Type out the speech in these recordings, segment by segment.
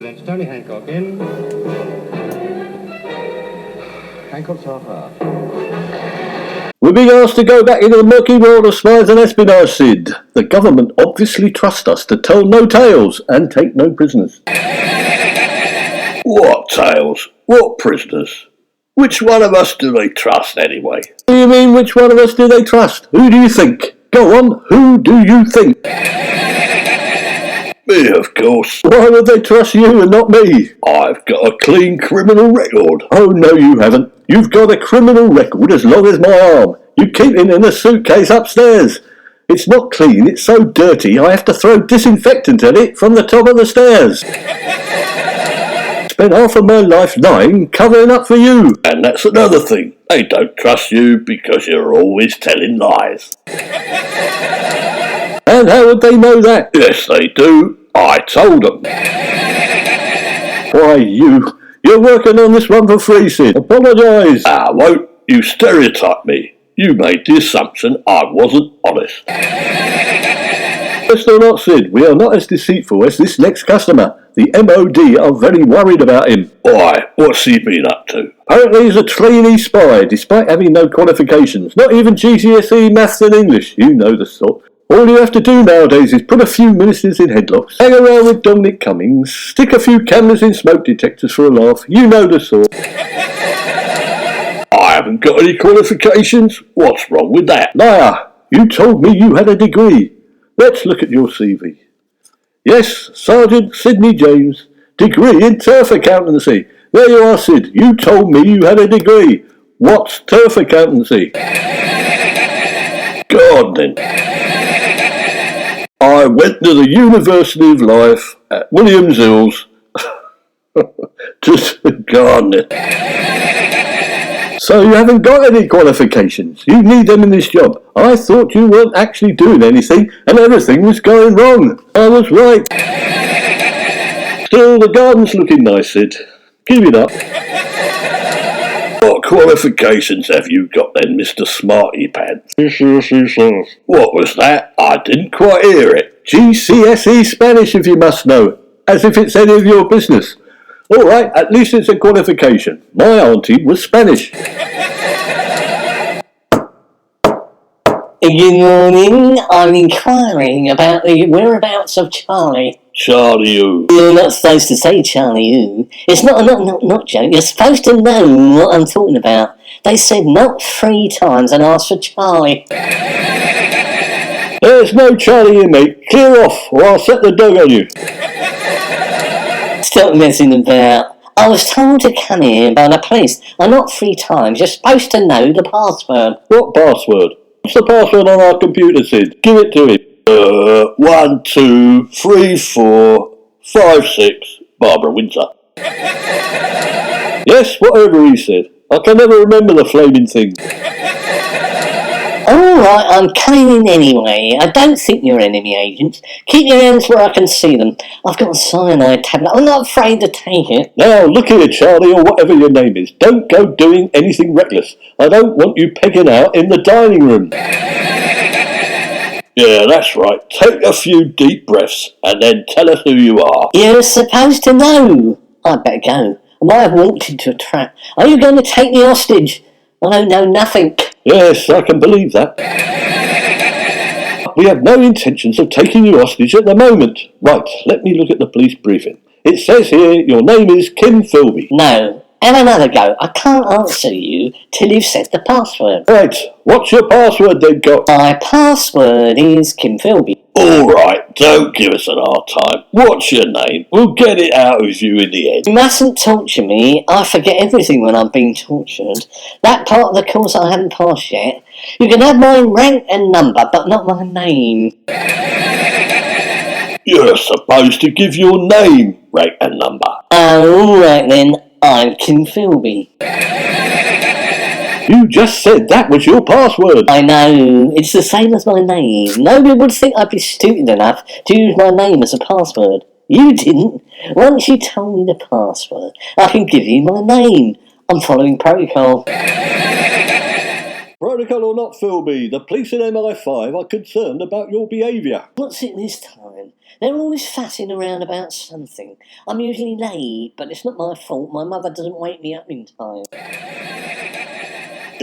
That's Tony Hancock in. Hancock's half-hour. We're being asked to go back into the murky world of spies and espionage, Sid. The government obviously trust us to tell no tales and take no prisoners. What tales? What prisoners? Which one of us do they trust anyway? What do you mean, which one of us do they trust? Who do you think? Go on, who do you think? Me, of course. Why would they trust you and not me? I've got a clean criminal record. Oh, no, you haven't. You've got a criminal record as long as my arm. You keep it in a suitcase upstairs. It's not clean, it's so dirty I have to throw disinfectant at it from the top of the stairs. Spent half of my life lying, covering up for you. And that's another thing. They don't trust you because you're always telling lies. And how would they know that? Yes, they do. I told them. Why, you're working on this one for free, Sid. Apologise. I won't. You stereotype me. You made the assumption I wasn't honest. Honest or not, Sid, we are not as deceitful as this next customer. The MOD are very worried about him. Why? What's he been up to? Apparently he's a trainee spy, despite having no qualifications. Not even GCSE, maths and English. You know the sort. All you have to do nowadays is put a few ministers in headlocks, hang around with Dominic Cummings, stick a few cameras in smoke detectors for a laugh. You know the sort. I haven't got any qualifications. What's wrong with that? Liar! You told me you had a degree. Let's look at your CV. Yes, Sergeant Sidney James, degree in turf accountancy. There you are, Sid. You told me you had a degree. What's turf accountancy? Go on then. I went to the University of Life at Williams Hills to garden. So you haven't got any qualifications. You need them in this job. I thought you weren't actually doing anything and everything was going wrong. I was right. Still, the garden's looking nice, Sid. Keep it up. What qualifications have you got then, Mr. Smarty Pants? What was that? I didn't quite hear it. GCSE Spanish, if you must know. As if it's any of your business. All right, at least it's a qualification. My auntie was Spanish. Good morning. I'm inquiring about the whereabouts of Charlie. Charlie who? You're not supposed to say Charlie who. It's not joke. You're supposed to know what I'm talking about. They said not 3 times and asked for Charlie. There's no Charlie here, mate. Clear off, or I'll set the dog on you. Stop messing about. I was told to come here by the police, and not 3 times. You're supposed to know the password. What password? What's the password on our computer, Sid? Give it to him. 1, 2, 3, 4, 5, 6. Barbara Windsor. Yes, whatever he said. I can never remember the flaming thing. Alright, I'm coming in anyway. I don't think you're enemy agents. Keep your hands where I can see them. I've got a cyanide tablet. I'm not afraid to take it. Now, look here, Charlie, or whatever your name is. Don't go doing anything reckless. I don't want you pegging out in the dining room. Yeah, that's right. Take a few deep breaths and then tell us who you are. You're supposed to know. I'd better go. I might have walked into a trap. Are you going to take me hostage? I don't know nothing. Yes, I can believe that. We have no intentions of taking you hostage at the moment. Right, let me look at the police briefing. It says here your name is Kim Philby. No, have another go. I can't answer you till you've set the password. Right, what's your password then, Cop? My password is Kim Philby. All right, don't give us an hard time. What's your name? We'll get it out of you in the end. You mustn't torture me. I forget everything when I'm being tortured. That part of the course I haven't passed yet. You can have my rank and number, but not my name. You're supposed to give your name, rank and number. Oh, all right then. I'm Kim Philby. You just said that was your password. I know. It's the same as my name. Nobody would think I'd be stupid enough to use my name as a password. You didn't. Once you told me the password, I can give you my name. I'm following protocol. Protocol or not, Philby, the police in MI5 are concerned about your behaviour. What's it this time? time. They're always fussing around about something. I'm usually late, but it's not my fault. My mother doesn't wake me up in time.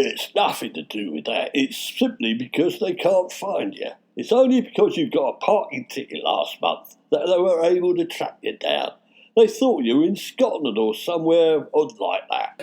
It's nothing to do with that. It's simply because they can't find you. It's only because you got a parking ticket last month that they were able to track you down. They thought you were in Scotland or somewhere odd like that.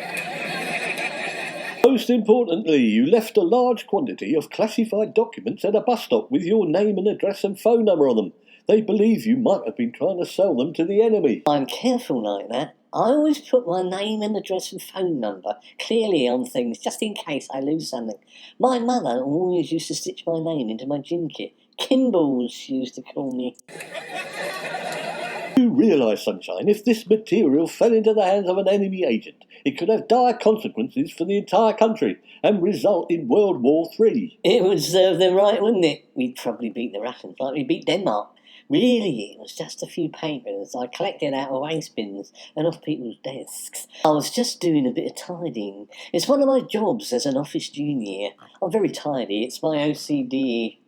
Most importantly, you left a large quantity of classified documents at a bus stop with your name and address and phone number on them. They believe you might have been trying to sell them to the enemy. I'm careful like that. I always put my name and address and phone number clearly on things, just in case I lose something. My mother always used to stitch my name into my gym kit. Kimballs, she used to call me. You realise, Sunshine, if this material fell into the hands of an enemy agent, it could have dire consequences for the entire country and result in World War III. It would serve them right, wouldn't it? We'd probably beat the Russians like we beat Denmark. Really, it was just a few papers I collected out of waste bins and off people's desks. I was just doing a bit of tidying. It's one of my jobs as an office junior. I'm very tidy, it's my OCD.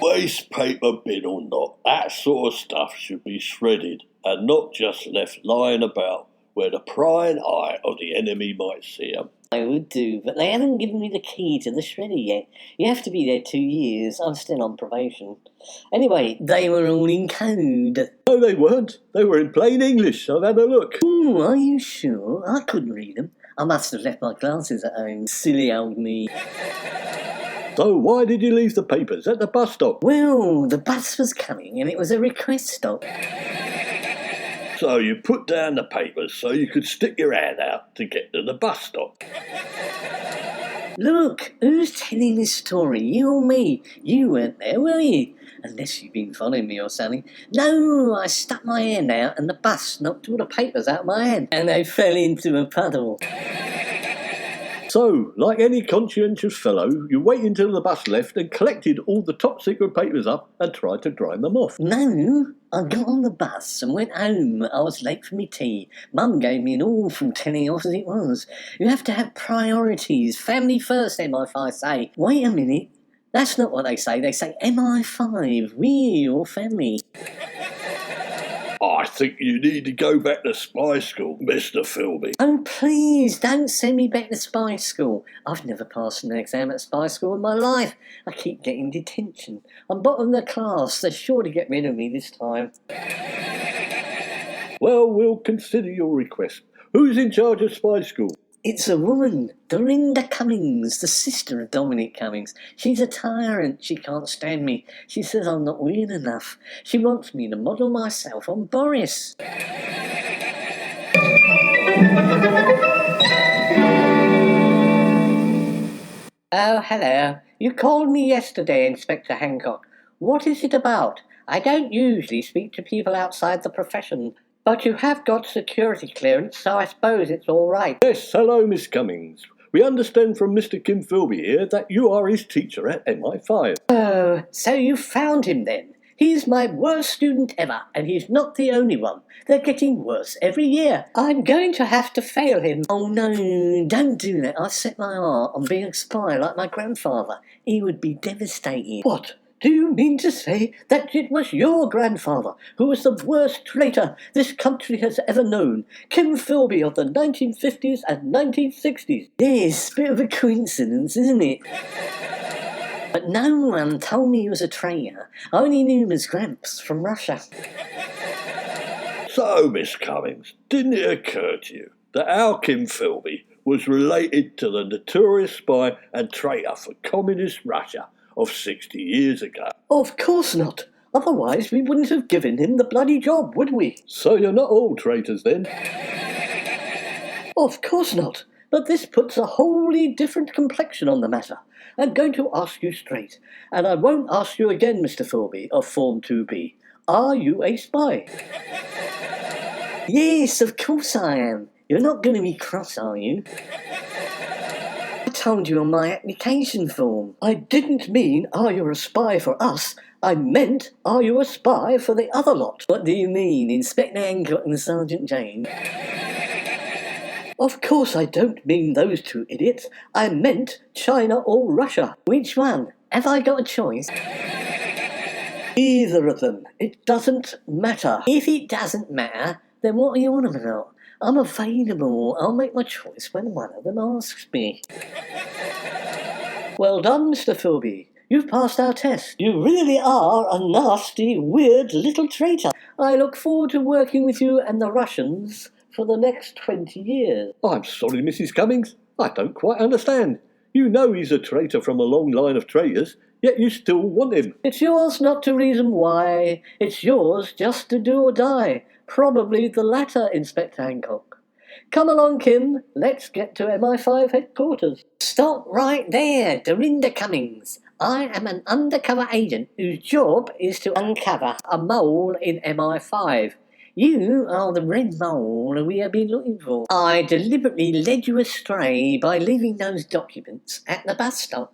Waste paper bin or not, that sort of stuff should be shredded and not just left lying about where the prying eye of the enemy might see them. I would do, but they haven't given me the key to the shredder yet. You have to be there 2 years. I'm still on probation. Anyway, they were all in code. No, they weren't. They were in plain English. I've had a look. Ooh, are you sure? I couldn't read them. I must have left my glasses at home. Silly old me. So why did you leave the papers at the bus stop? Well, the bus was coming and it was a request stop. So you put down the papers so you could stick your hand out to get to the bus stop. Look, who's telling this story? You or me? You weren't there, were you? Unless you've been following me or something. No, I stuck my hand out and the bus knocked all the papers out of my hand and they fell into a puddle. So, like any conscientious fellow, you waited until the bus left and collected all the top secret papers up and tried to dry them off. No, I got on the bus and went home. I was late for me tea. Mum gave me an awful telling off as it was. You have to have priorities. Family first, MI5 say. Wait a minute. That's not what they say. They say MI5. We, your family. I think you need to go back to spy school, Mr. Philby. Oh, please, don't send me back to spy school. I've never passed an exam at spy school in my life. I keep getting detention. I'm bottom of the class. They're sure to get rid of me this time. Well, we'll consider your request. Who's in charge of spy school? It's a woman, Dorinda Cummings, the sister of Dominic Cummings. She's a tyrant. She can't stand me. She says I'm not weird enough. She wants me to model myself on Boris. Oh, hello. You called me yesterday, Inspector Hancock. What is it about? I don't usually speak to people outside the profession. But you have got security clearance, so I suppose it's all right. Yes, hello, Miss Cummings. We understand from Mr. Kim Philby here that you are his teacher at MI5. Oh, so you found him then? He's my worst student ever, and he's not the only one. They're getting worse every year. I'm going to have to fail him. Oh no, don't do that. I've set my heart on being a spy like my grandfather. He would be devastated. What? Do you mean to say that it was your grandfather who was the worst traitor this country has ever known? Kim Philby of the 1950s and 1960s. Yes, bit of a coincidence, isn't it? But no one told me he was a traitor. I only knew him as Gramps from Russia. So, Miss Cummings, didn't it occur to you that our Kim Philby was related to the notorious spy and traitor for communist Russia of 60 years ago? Of course not. Otherwise we wouldn't have given him the bloody job, would we? So you're not all traitors then? Of course not. But this puts a wholly different complexion on the matter. I'm going to ask you straight, and I won't ask you again, Mr. Philby, of Form 2B. Are you a spy? Yes, of course I am. You're not going to be cross, are you? I told you on my application form. I didn't mean, are you a spy for us? I meant, are you a spy for the other lot? What do you mean, Inspector Hancock and Sergeant Jane? Of course I don't mean those two idiots. I meant China or Russia. Which one? Have I got a choice? Either of them. It doesn't matter. If it doesn't matter, then what are you on about? I'm available. I'll make my choice when one of them asks me. Well done, Mr. Philby. You've passed our test. You really are a nasty, weird little traitor. I look forward to working with you and the Russians for the next 20 years. I'm sorry, Mrs. Cummings. I don't quite understand. You know he's a traitor from a long line of traitors, yet you still want him. It's yours not to reason why. It's yours just to do or die. Probably the latter, Inspector Hancock. Come along, Kim. Let's get to MI5 headquarters. Stop right there, Dorinda Cummings. I am an undercover agent whose job is to uncover a mole in MI5. You are the red mole we have been looking for. I deliberately led you astray by leaving those documents at the bus stop.